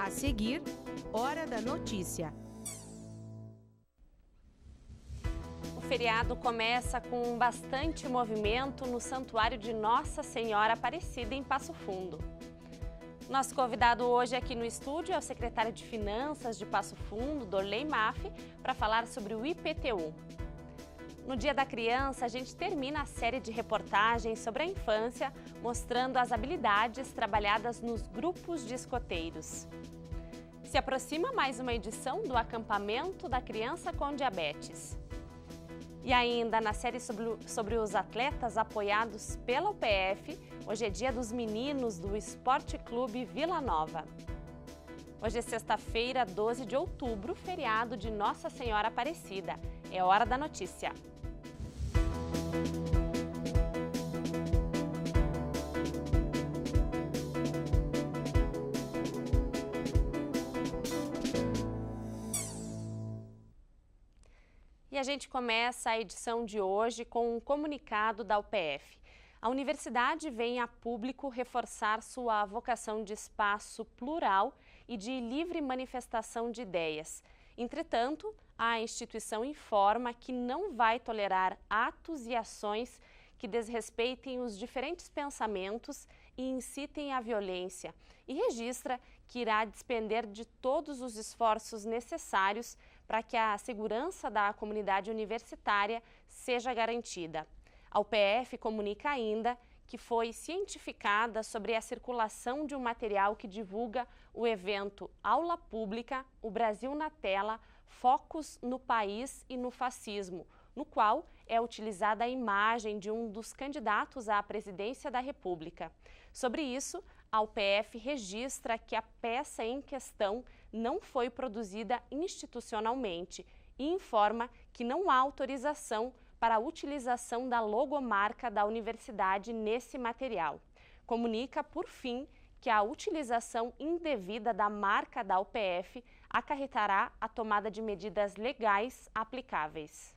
A seguir, Hora da Notícia. O feriado começa com bastante movimento no Santuário de Nossa Senhora Aparecida, em Passo Fundo. Nosso convidado hoje aqui no estúdio é o secretário de Finanças de Passo Fundo, Dorley Maffei, para falar sobre o IPTU. No Dia da Criança, a gente termina a série de reportagens sobre a infância, mostrando as habilidades trabalhadas nos grupos de escoteiros. Se aproxima mais uma edição do Acampamento da Criança com Diabetes. E ainda na série sobre os atletas apoiados pela UPF, hoje é dia dos meninos do Esporte Clube Vila Nova. Hoje é sexta-feira, 12 de outubro, feriado de Nossa Senhora Aparecida. É hora da notícia. E a gente começa a edição de hoje com um comunicado da UPF. A universidade vem a público reforçar sua vocação de espaço plural e de livre manifestação de ideias. Entretanto, a instituição informa que não vai tolerar atos e ações que desrespeitem os diferentes pensamentos e incitem à violência, e registra que irá despender de todos os esforços necessários para que a segurança da comunidade universitária seja garantida. A UPF comunica ainda que foi cientificada sobre a circulação de um material que divulga o evento Aula Pública, o Brasil na Tela, Focos no País e no Fascismo, no qual é utilizada a imagem de um dos candidatos à presidência da República. Sobre isso, a UPF registra que a peça em questão não foi produzida institucionalmente e informa que não há autorização para a utilização da logomarca da universidade nesse material. Comunica, por fim, que a utilização indevida da marca da UPF acarretará a tomada de medidas legais aplicáveis.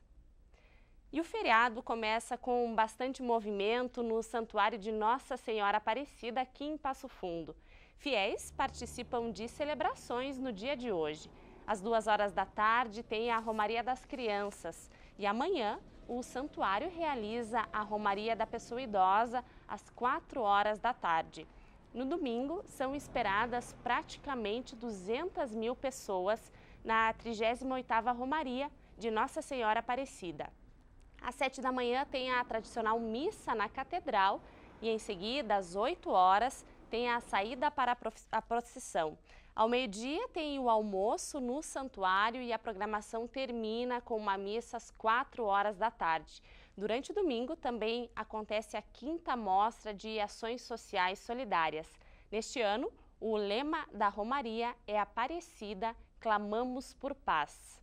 E o feriado começa com bastante movimento no Santuário de Nossa Senhora Aparecida, aqui em Passo Fundo. Fiéis participam de celebrações no dia de hoje. Às 14h tem a Romaria das Crianças e amanhã o santuário realiza a Romaria da Pessoa Idosa às 16h. No domingo, são esperadas praticamente 200 mil pessoas na 38ª Romaria de Nossa Senhora Aparecida. Às 7h tem a tradicional missa na Catedral e, em seguida, às 8h, tem a saída para a procissão. Ao meio-dia tem o almoço no santuário e a programação termina com uma missa às 16h. Durante o domingo também acontece a 5ª Mostra de Ações Sociais Solidárias. Neste ano, o lema da Romaria é Aparecida, clamamos por paz.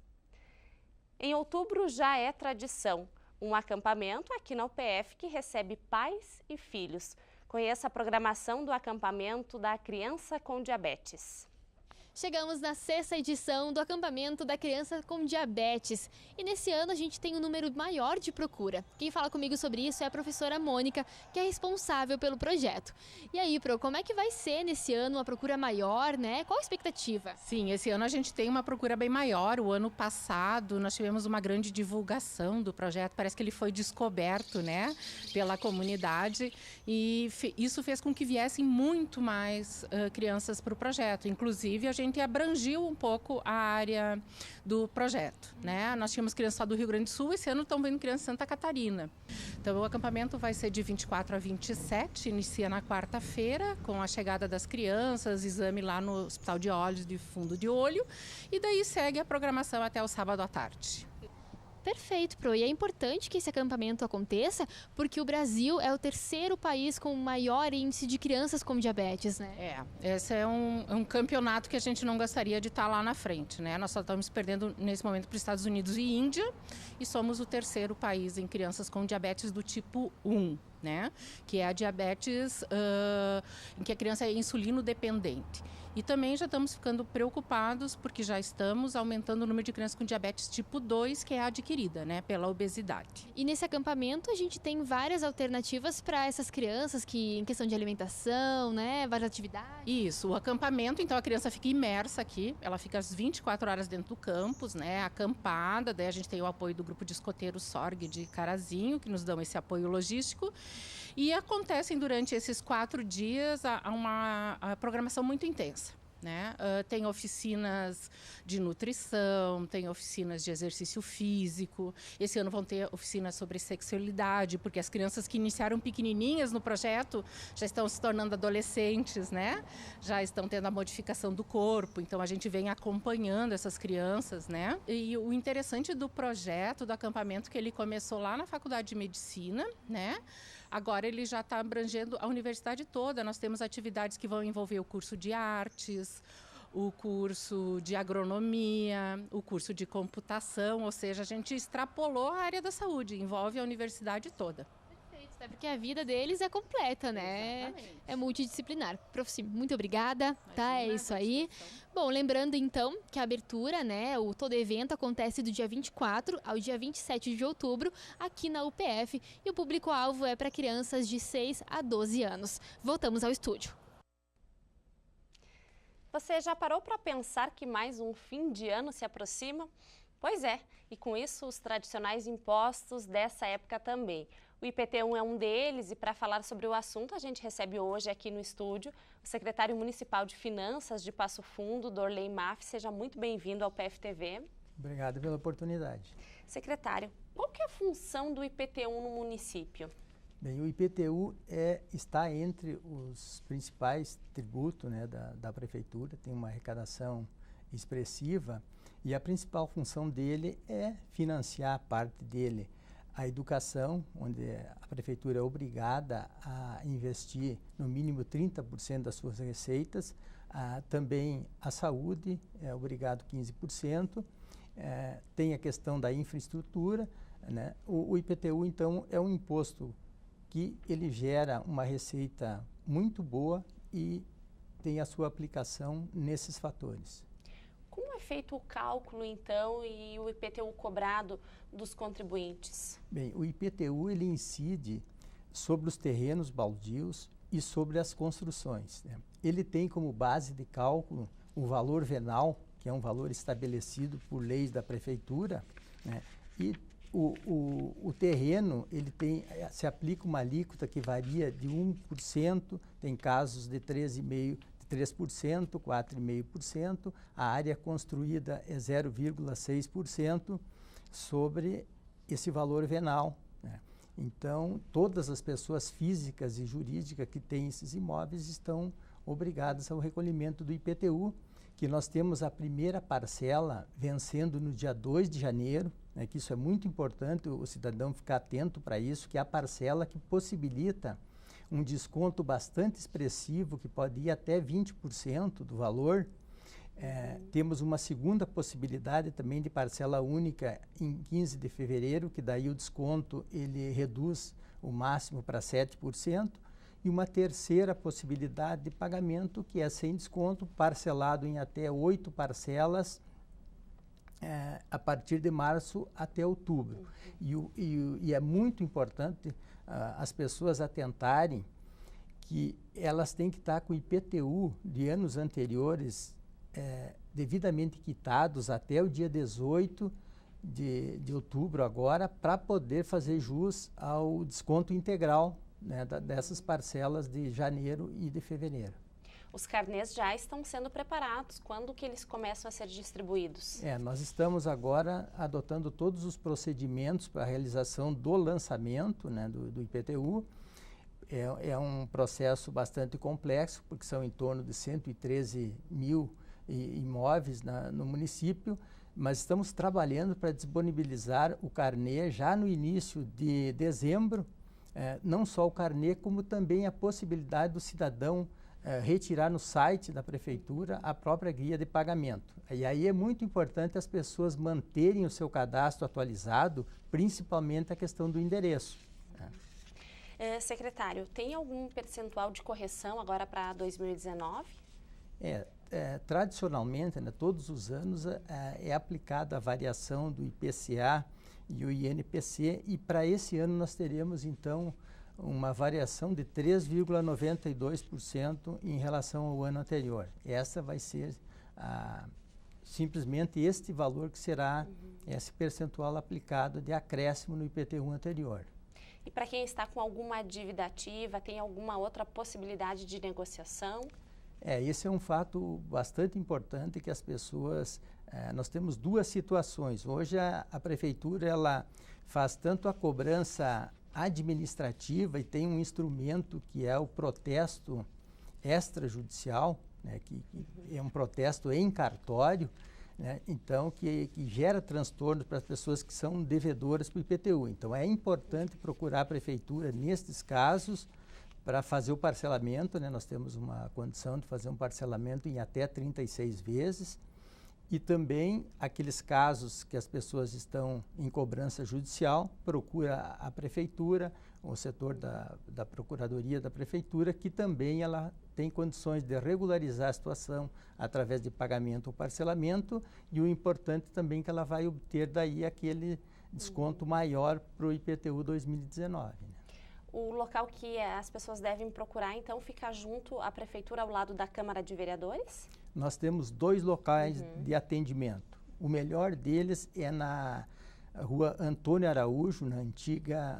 Em outubro já é tradição, um acampamento aqui na UPF que recebe pais e filhos. Conheça a programação do acampamento da Criança com Diabetes. Chegamos na 6ª edição do Acampamento da Criança com Diabetes e nesse ano a gente tem um número maior de procura. Quem fala comigo sobre isso é a professora Mônica, que é responsável pelo projeto. E aí, Pro, como é que vai ser nesse ano uma procura maior, né? Qual a expectativa? Sim, esse ano a gente tem uma procura bem maior. O ano passado nós tivemos uma grande divulgação do projeto, parece que ele foi descoberto, né, pela comunidade e isso fez com que viessem muito mais crianças para o projeto. Inclusive, a gente abrangiu um pouco a área do projeto, né? Nós tínhamos crianças só do Rio Grande do Sul, esse ano estão vindo crianças de Santa Catarina. Então o acampamento vai ser de 24 a 27, inicia na quarta-feira, com a chegada das crianças, exame lá no Hospital de Olhos de Fundo de Olho, e daí segue a programação até o sábado à tarde. Perfeito, Pro. E é importante que esse acampamento aconteça porque o Brasil é o 3º país com maior índice de crianças com diabetes, né? Esse é um campeonato que a gente não gostaria de estar lá na frente, né? Nós só estamos perdendo nesse momento para os Estados Unidos e Índia e somos o 3º país em crianças com diabetes do tipo 1, né? Que é a diabetes em que a criança é insulino dependente. E também já estamos ficando preocupados porque já estamos aumentando o número de crianças com diabetes tipo 2, que é adquirida, né, pela obesidade. E nesse acampamento a gente tem várias alternativas para essas crianças que, em questão de alimentação, né, várias atividades. Isso, o acampamento, então a criança fica imersa aqui, ela fica as 24 horas dentro do campus, né, acampada, daí a gente tem o apoio do grupo de escoteiros SORG de Carazinho, que nos dão esse apoio logístico. E acontecem durante esses 4 dias uma programação muito intensa. Né? Tem oficinas de nutrição, tem oficinas de exercício físico. Esse ano vão ter oficinas sobre sexualidade, porque as crianças que iniciaram pequenininhas no projeto já estão se tornando adolescentes, né? Já estão tendo a modificação do corpo, então a gente vem acompanhando essas crianças, né? E o interessante do projeto, do acampamento, que ele começou lá na Faculdade de Medicina, né? Agora ele já está abrangendo a universidade toda. Nós temos atividades que vão envolver o curso de artes, o curso de agronomia, o curso de computação, ou seja, a gente extrapolou a área da saúde, envolve a universidade toda. Perfeito, até porque a vida deles é completa, né? Exatamente. É multidisciplinar. Prof, muito obrigada, tá? É isso aí. Bom, lembrando então que a abertura, né, todo evento acontece do dia 24 ao dia 27 de outubro aqui na UPF e o público-alvo é para crianças de 6 a 12 anos. Voltamos ao estúdio. Você já parou para pensar que mais um fim de ano se aproxima? Pois é, e com isso os tradicionais impostos dessa época também. O IPTU é um deles e para falar sobre o assunto a gente recebe hoje aqui no estúdio o secretário municipal de Finanças de Passo Fundo, Dorley Maff. Seja muito bem-vindo ao PFTV. Obrigado pela oportunidade. Secretário, qual que é a função do IPTU no município? Bem, o IPTU está entre os principais tributos, né, da prefeitura, tem uma arrecadação expressiva e a principal função dele é financiar parte dele a educação, onde a prefeitura é obrigada a investir no mínimo 30% das suas receitas, também a saúde é obrigado 15%, tem a questão da infraestrutura, né? O IPTU, então, é um imposto que ele gera uma receita muito boa e tem a sua aplicação nesses fatores. Como é feito o cálculo, então, e o IPTU cobrado dos contribuintes? Bem, o IPTU ele incide sobre os terrenos baldios e sobre as construções, né? Ele tem como base de cálculo o valor venal, que é um valor estabelecido por leis da prefeitura, né? E o terreno, ele se aplica uma alíquota que varia de 1%, tem casos de 3,5%, 3%, 4,5%, a área construída é 0,6% sobre esse valor venal, né? Então, todas as pessoas físicas e jurídicas que têm esses imóveis estão obrigadas ao recolhimento do IPTU, que nós temos a primeira parcela vencendo no dia 2 de janeiro, né, que isso é muito importante o cidadão ficar atento para isso, que é a parcela que possibilita um desconto bastante expressivo, que pode ir até 20% do valor. Temos uma segunda possibilidade também de parcela única em 15 de fevereiro, que daí o desconto ele reduz o máximo para 7%. E uma terceira possibilidade de pagamento, que é sem desconto, parcelado em até 8 parcelas, a partir de março até outubro. E é muito importante as pessoas atentarem que elas têm que estar com o IPTU de anos anteriores devidamente quitados até o dia 18 de outubro agora, para poder fazer jus ao desconto integral, né, dessas parcelas de janeiro e de fevereiro. Os carnês já estão sendo preparados. Quando que eles começam a ser distribuídos? Nós estamos agora adotando todos os procedimentos para a realização do lançamento, né, do IPTU. É um processo bastante complexo, porque são em torno de 113 mil imóveis no município, mas estamos trabalhando para disponibilizar o carnê já no início de dezembro, não só o carnê, como também a possibilidade do cidadão retirar no site da prefeitura a própria guia de pagamento. E aí é muito importante as pessoas manterem o seu cadastro atualizado, principalmente a questão do endereço. Secretário, tem algum percentual de correção agora para 2019? tradicionalmente, né, todos os anos, é aplicada a variação do IPCA e o INPC, e para esse ano nós teremos, então, uma variação de 3,92% em relação ao ano anterior. Essa vai ser simplesmente este valor que será esse percentual aplicado de acréscimo no IPTU anterior. E para quem está com alguma dívida ativa, tem alguma outra possibilidade de negociação? Esse é um fato bastante importante que as pessoas... nós temos duas situações. Hoje a Prefeitura ela faz tanto a cobrança administrativa e tem um instrumento que é o protesto extrajudicial, né, que é um protesto em cartório, né, então que gera transtorno para as pessoas que são devedoras para o IPTU. Então é importante procurar a Prefeitura nestes casos para fazer o parcelamento, né, nós temos uma condição de fazer um parcelamento em até 36 vezes, e também aqueles casos que as pessoas estão em cobrança judicial, procura a Prefeitura, o setor da Procuradoria da Prefeitura, que também ela tem condições de regularizar a situação através de pagamento ou parcelamento, e o importante também é que ela vai obter daí aquele desconto maior para o IPTU 2019. Né? O local que as pessoas devem procurar, então, fica junto à Prefeitura, ao lado da Câmara de Vereadores? Nós temos 2 locais de atendimento. O melhor deles é na Rua Antônio Araújo,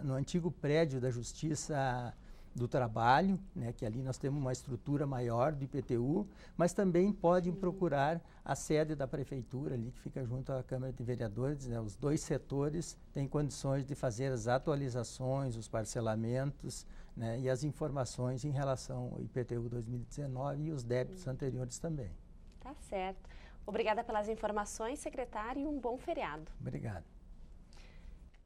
no antigo prédio da Justiça do Trabalho, né, que ali nós temos uma estrutura maior do IPTU, mas também podem procurar a sede da Prefeitura, ali que fica junto à Câmara de Vereadores, né, os 2 setores têm condições de fazer as atualizações, os parcelamentos, né, e as informações em relação ao IPTU 2019 e os débitos anteriores também. Tá certo. Obrigada pelas informações, secretário, e um bom feriado. Obrigado.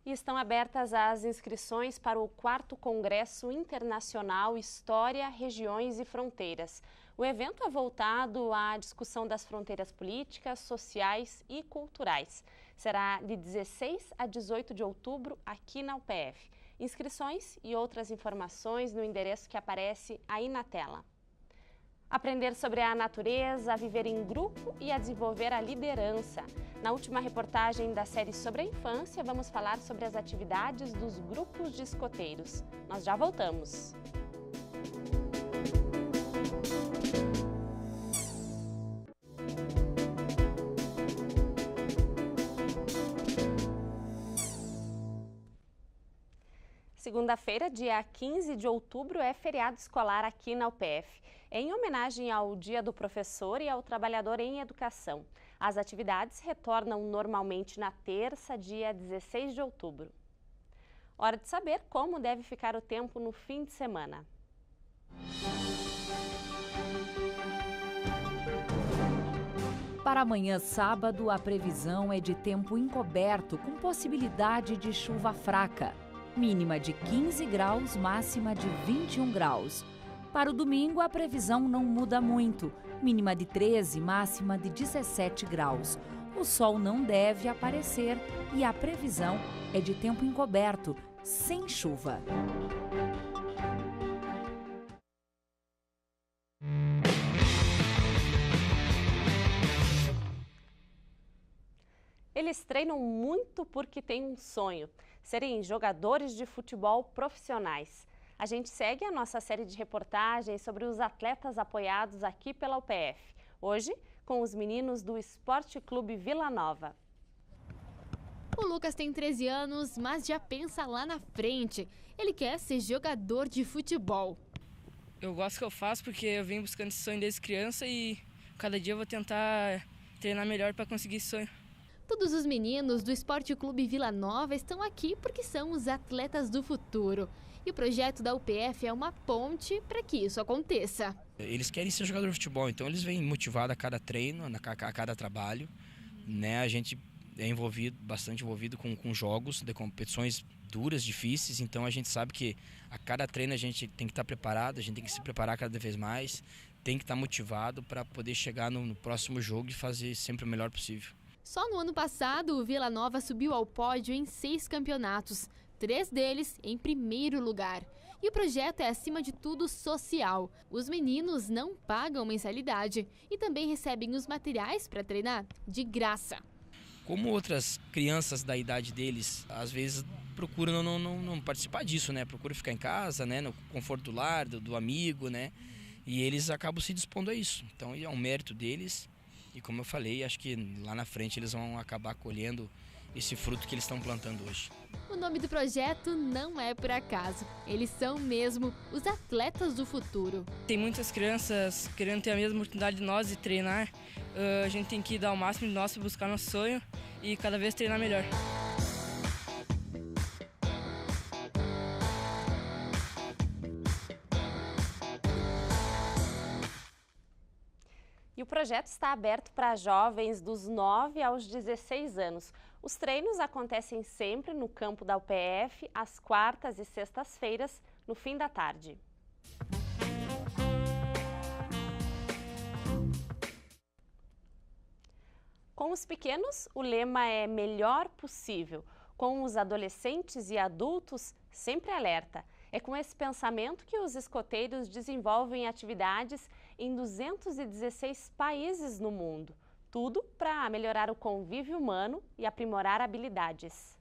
E estão abertas as inscrições para o 4º Congresso Internacional História, Regiões e Fronteiras. O evento é voltado à discussão das fronteiras políticas, sociais e culturais. Será de 16 a 18 de outubro aqui na UPF. Inscrições e outras informações no endereço que aparece aí na tela. Aprender sobre a natureza, a viver em grupo e a desenvolver a liderança. Na última reportagem da série sobre a infância, vamos falar sobre as atividades dos grupos de escoteiros. Nós já voltamos. Segunda-feira, dia 15 de outubro, é feriado escolar aqui na UPF. Em homenagem ao Dia do Professor e ao Trabalhador em Educação. As atividades retornam normalmente na terça, dia 16 de outubro. Hora de saber como deve ficar o tempo no fim de semana. Para amanhã, sábado, a previsão é de tempo encoberto, com possibilidade de chuva fraca. Mínima de 15 graus, máxima de 21 graus. Para o domingo, a previsão não muda muito. Mínima de 13, máxima de 17 graus. O sol não deve aparecer e a previsão é de tempo encoberto, sem chuva. Eles treinam muito porque têm um sonho: serem jogadores de futebol profissionais. A gente segue a nossa série de reportagens sobre os atletas apoiados aqui pela UPF. Hoje, com os meninos do Esporte Clube Vila Nova. O Lucas tem 13 anos, mas já pensa lá na frente. Ele quer ser jogador de futebol. Eu gosto do que eu faço porque eu venho buscando esse sonho desde criança e cada dia eu vou tentar treinar melhor para conseguir esse sonho. Todos os meninos do Esporte Clube Vila Nova estão aqui porque são os atletas do futuro. E o projeto da UPF é uma ponte para que isso aconteça. Eles querem ser jogador de futebol, então eles vêm motivados a cada treino, a cada trabalho. Né? A gente é bastante envolvido com jogos, de competições duras, difíceis, então a gente sabe que a cada treino a gente tem que estar preparado, a gente tem que se preparar cada vez mais, tem que estar motivado para poder chegar no próximo jogo e fazer sempre o melhor possível. Só no ano passado, o Vila Nova subiu ao pódio em 6 campeonatos. 3 deles em primeiro lugar. E o projeto é, acima de tudo, social. Os meninos não pagam mensalidade e também recebem os materiais para treinar de graça. Como outras crianças da idade deles, às vezes procuram não participar disso, né? Procuram ficar em casa, né? No conforto do lar, do amigo, né? E eles acabam se dispondo a isso. Então é um mérito deles. E como eu falei, acho que lá na frente eles vão acabar colhendo esse fruto que eles estão plantando hoje. O nome do projeto não é por acaso. Eles são mesmo os atletas do futuro. Tem muitas crianças querendo ter a mesma oportunidade de nós de treinar. A gente tem que dar o máximo de nós para buscar nosso sonho e cada vez treinar melhor. E o projeto está aberto para jovens dos 9 aos 16 anos. Os treinos acontecem sempre no campo da UPF, às quartas e sextas-feiras, no fim da tarde. Com os pequenos, o lema é melhor possível. Com os adolescentes e adultos, sempre alerta. É com esse pensamento que os escoteiros desenvolvem atividades em 216 países no mundo. Tudo para melhorar o convívio humano e aprimorar habilidades.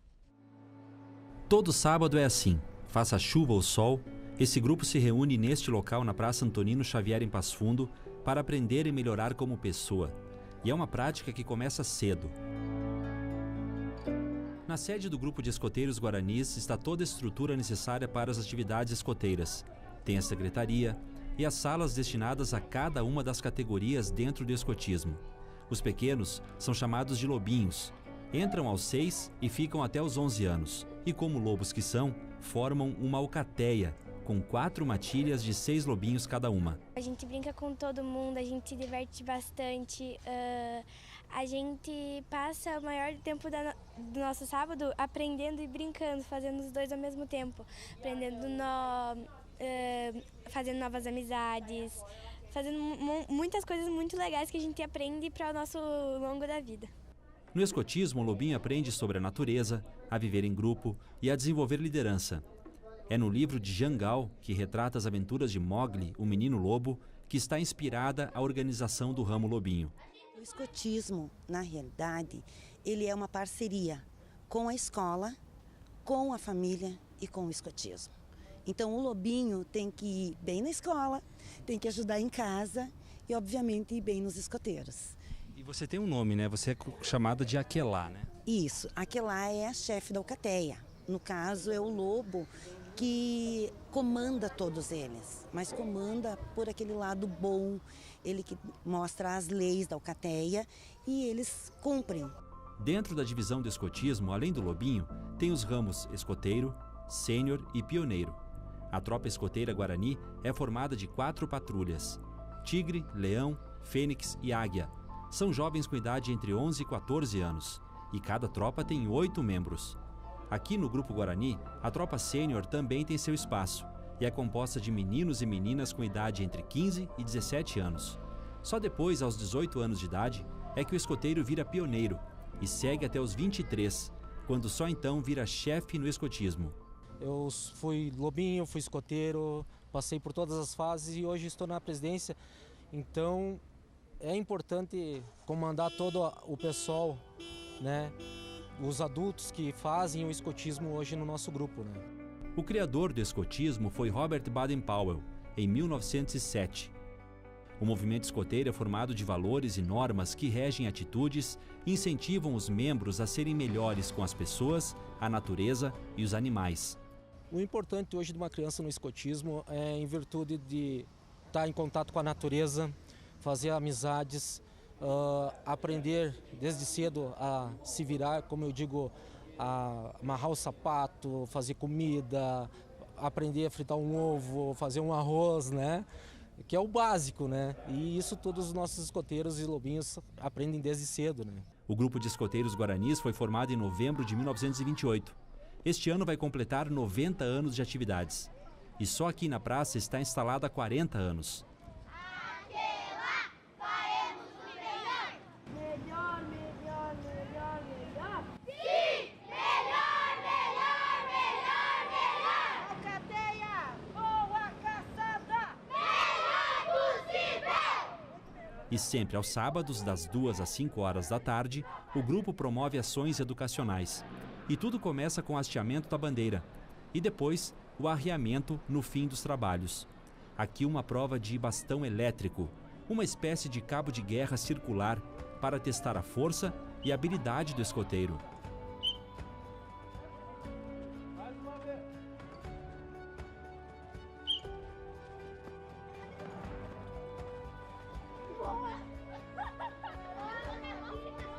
Todo sábado é assim. Faça chuva ou sol, esse grupo se reúne neste local na Praça Antonino Xavier, em Passo Fundo, para aprender e melhorar como pessoa. E é uma prática que começa cedo. Na sede do Grupo de Escoteiros Guaranis está toda a estrutura necessária para as atividades escoteiras. Tem a secretaria e as salas destinadas a cada uma das categorias dentro do escotismo. Os pequenos são chamados de lobinhos. Entram aos 6 e ficam até os 11 anos. E como lobos que são, formam uma alcateia, com 4 matilhas de 6 lobinhos cada uma. A gente brinca com todo mundo, a gente se diverte bastante. A gente passa o maior tempo do nosso sábado aprendendo e brincando, fazendo os dois ao mesmo tempo. Aprendendo fazendo novas amizades, fazendo muitas coisas muito legais que a gente aprende para o nosso longo da vida. No escotismo, o lobinho aprende sobre a natureza, a viver em grupo e a desenvolver liderança. É no livro de Jangal, que retrata as aventuras de Mowgli, o menino lobo, que está inspirada a organização do ramo lobinho. O escotismo, na realidade, ele é uma parceria com a escola, com a família e com o escotismo. Então o lobinho tem que ir bem na escola, tem que ajudar em casa e, obviamente, ir bem nos escoteiros. E você tem um nome, né? Você é chamada de Aquelá, né? Isso, Aquelá é a chefe da alcateia. No caso, é o lobo que comanda todos eles, mas comanda por aquele lado bom, ele que mostra as leis da alcateia e eles cumprem. Dentro da divisão do escotismo, além do lobinho, tem os ramos escoteiro, sênior e pioneiro. A tropa escoteira Guarani é formada de 4 patrulhas: tigre, leão, fênix e águia. São jovens com idade entre 11 e 14 anos, e cada tropa tem 8 membros. Aqui no Grupo Guarani, a tropa sênior também tem seu espaço e é composta de meninos e meninas com idade entre 15 e 17 anos. Só depois, aos 18 anos de idade, é que o escoteiro vira pioneiro e segue até os 23, quando só então vira chefe no escotismo. Eu fui lobinho, fui escoteiro, passei por todas as fases e hoje estou na presidência. Então é importante comandar todo o pessoal, né? Os adultos que fazem o escotismo hoje no nosso grupo, né? O criador do escotismo foi Robert Baden-Powell, em 1907. O movimento escoteiro é formado de valores e normas que regem atitudes e incentivam os membros a serem melhores com as pessoas, a natureza e os animais. O importante hoje de uma criança no escotismo é em virtude de estar em contato com a natureza, fazer amizades, aprender desde cedo a se virar, como eu digo, a amarrar o sapato, fazer comida, aprender a fritar um ovo, fazer um arroz, né? Que é o básico, né? E isso todos os nossos escoteiros e lobinhos aprendem desde cedo, né? O Grupo de Escoteiros Guaranis foi formado em novembro de 1928. Este ano vai completar 90 anos de atividades. E só aqui na praça está instalado há 40 anos. E sempre aos sábados, das 2 às 5 horas da tarde, o grupo promove ações educacionais. E tudo começa com o hasteamento da bandeira. E depois, o arriamento no fim dos trabalhos. Aqui uma prova de bastão elétrico, uma espécie de cabo de guerra circular para testar a força e a habilidade do escoteiro.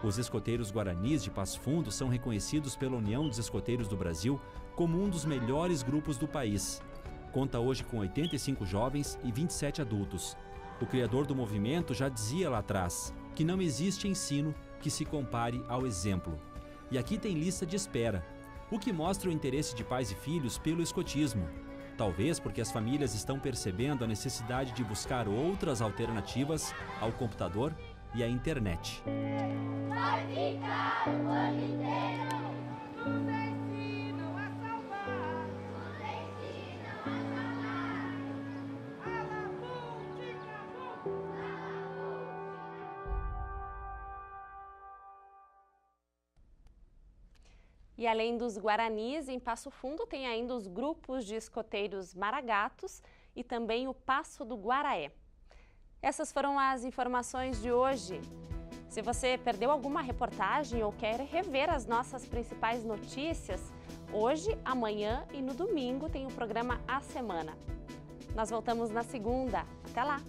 Os escoteiros guaranis de Passo Fundo são reconhecidos pela União dos Escoteiros do Brasil como um dos melhores grupos do país. Conta hoje com 85 jovens e 27 adultos. O criador do movimento já dizia lá atrás que não existe ensino que se compare ao exemplo. E aqui tem lista de espera, o que mostra o interesse de pais e filhos pelo escotismo. Talvez porque as famílias estão percebendo a necessidade de buscar outras alternativas ao computador e à internet. Vai ficar o ano inteiro, nos ensinam a salvar, nos ensinam a salvar. E além dos guaranis, em Passo Fundo tem ainda os grupos de escoteiros maragatos e também o Passo do Guaraé. Essas foram as informações de hoje. Se você perdeu alguma reportagem ou quer rever as nossas principais notícias, hoje, amanhã e no domingo tem o programa A Semana. Nós voltamos na segunda. Até lá!